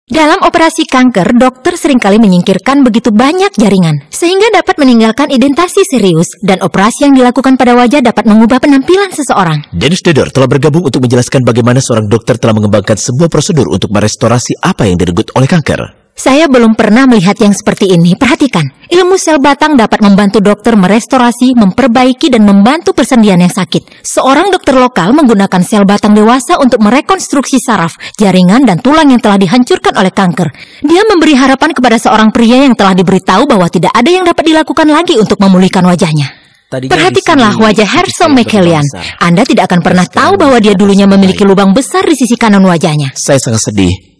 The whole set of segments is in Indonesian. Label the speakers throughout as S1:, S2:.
S1: Dalam operasi kanker, dokter seringkali menyingkirkan begitu banyak jaringan, sehingga dapat meninggalkan indentasi serius, dan operasi yang dilakukan pada wajah dapat mengubah penampilan seseorang.
S2: Dennis Dedor telah bergabung untuk menjelaskan bagaimana seorang dokter telah mengembangkan sebuah prosedur untuk merestorasi apa yang direnggut oleh kanker.
S1: Saya belum pernah melihat yang seperti ini. Perhatikan, ilmu sel batang dapat membantu dokter merestorasi, memperbaiki, dan membantu persendian yang sakit. Seorang dokter lokal menggunakan sel batang dewasa untuk merekonstruksi saraf, jaringan, dan tulang yang telah dihancurkan oleh kanker. Dia memberi harapan kepada seorang pria yang telah diberitahu bahwa tidak ada yang dapat dilakukan lagi untuk memulihkan wajahnya. Perhatikanlah wajah Herschel McCallion. Anda tidak akan pernah tahu bahwa dia dulunya memiliki lubang besar di sisi kanan wajahnya.
S2: Saya sangat sedih.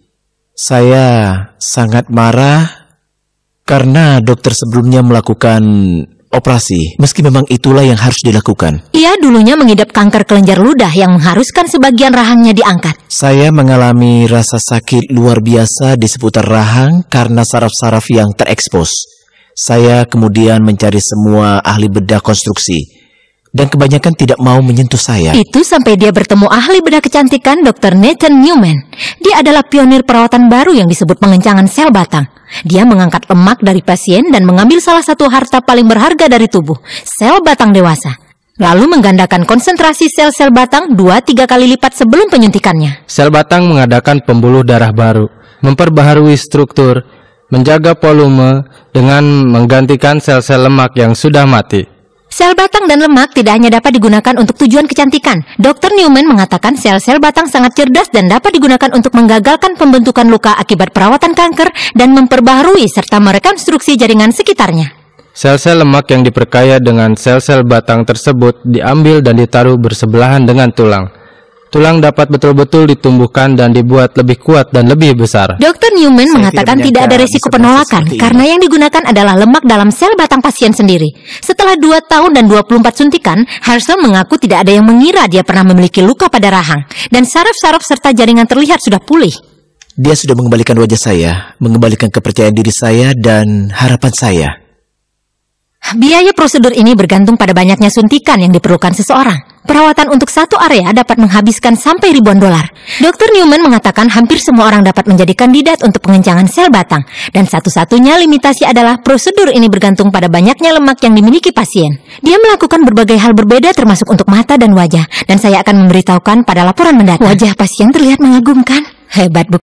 S2: Saya sangat marah karena dokter sebelumnya melakukan operasi, meski memang itulah yang harus dilakukan.
S1: Ia dulunya mengidap kanker kelenjar ludah yang mengharuskan sebagian rahangnya diangkat.
S2: Saya mengalami rasa sakit luar biasa di seputar rahang karena saraf-saraf yang terekspos. Saya kemudian mencari semua ahli bedah konstruksi, dan kebanyakan tidak mau menyentuh saya.
S1: Itu sampai dia bertemu ahli bedah kecantikan Dr. Nathan Newman. Dia adalah pionir perawatan baru yang disebut pengencangan sel batang. Dia mengangkat lemak dari pasien dan mengambil salah satu harta paling berharga dari tubuh, sel batang dewasa. Lalu menggandakan konsentrasi sel-sel batang 2-3 kali lipat sebelum penyuntikannya.
S3: Sel batang mengadakan pembuluh darah baru, memperbaharui struktur, menjaga volume dengan menggantikan sel-sel lemak yang sudah mati.
S1: Sel batang dan lemak tidak hanya dapat digunakan untuk tujuan kecantikan. Dr. Newman mengatakan sel-sel batang sangat cerdas dan dapat digunakan untuk menggagalkan pembentukan luka akibat perawatan kanker dan memperbaharui serta merekonstruksi jaringan sekitarnya.
S3: Sel-sel lemak yang diperkaya dengan sel-sel batang tersebut diambil dan ditaruh bersebelahan dengan tulang. Tulang dapat betul-betul ditumbuhkan dan dibuat lebih kuat dan lebih besar.
S1: Dr. Newman mengatakan tidak ada resiko penolakan karena yang digunakan adalah lemak dalam sel batang pasien sendiri. Setelah 2 tahun dan 24 suntikan, Herschel mengaku tidak ada yang mengira dia pernah memiliki luka pada rahang, dan saraf-saraf serta jaringan terlihat sudah pulih.
S2: Dia sudah mengembalikan wajah saya, mengembalikan kepercayaan diri saya dan harapan saya.
S1: Biaya prosedur ini bergantung pada banyaknya suntikan yang diperlukan seseorang. Perawatan untuk satu area dapat menghabiskan sampai ribuan dolar. Dr. Newman mengatakan hampir semua orang dapat menjadi kandidat untuk pengencangan sel batang. Dan satu-satunya limitasi adalah prosedur ini bergantung pada banyaknya lemak yang dimiliki pasien. Dia melakukan berbagai hal berbeda termasuk untuk mata dan wajah. Dan saya akan memberitahukan pada laporan mendatang. Wajah pasien terlihat mengagumkan. Hebat, bukan?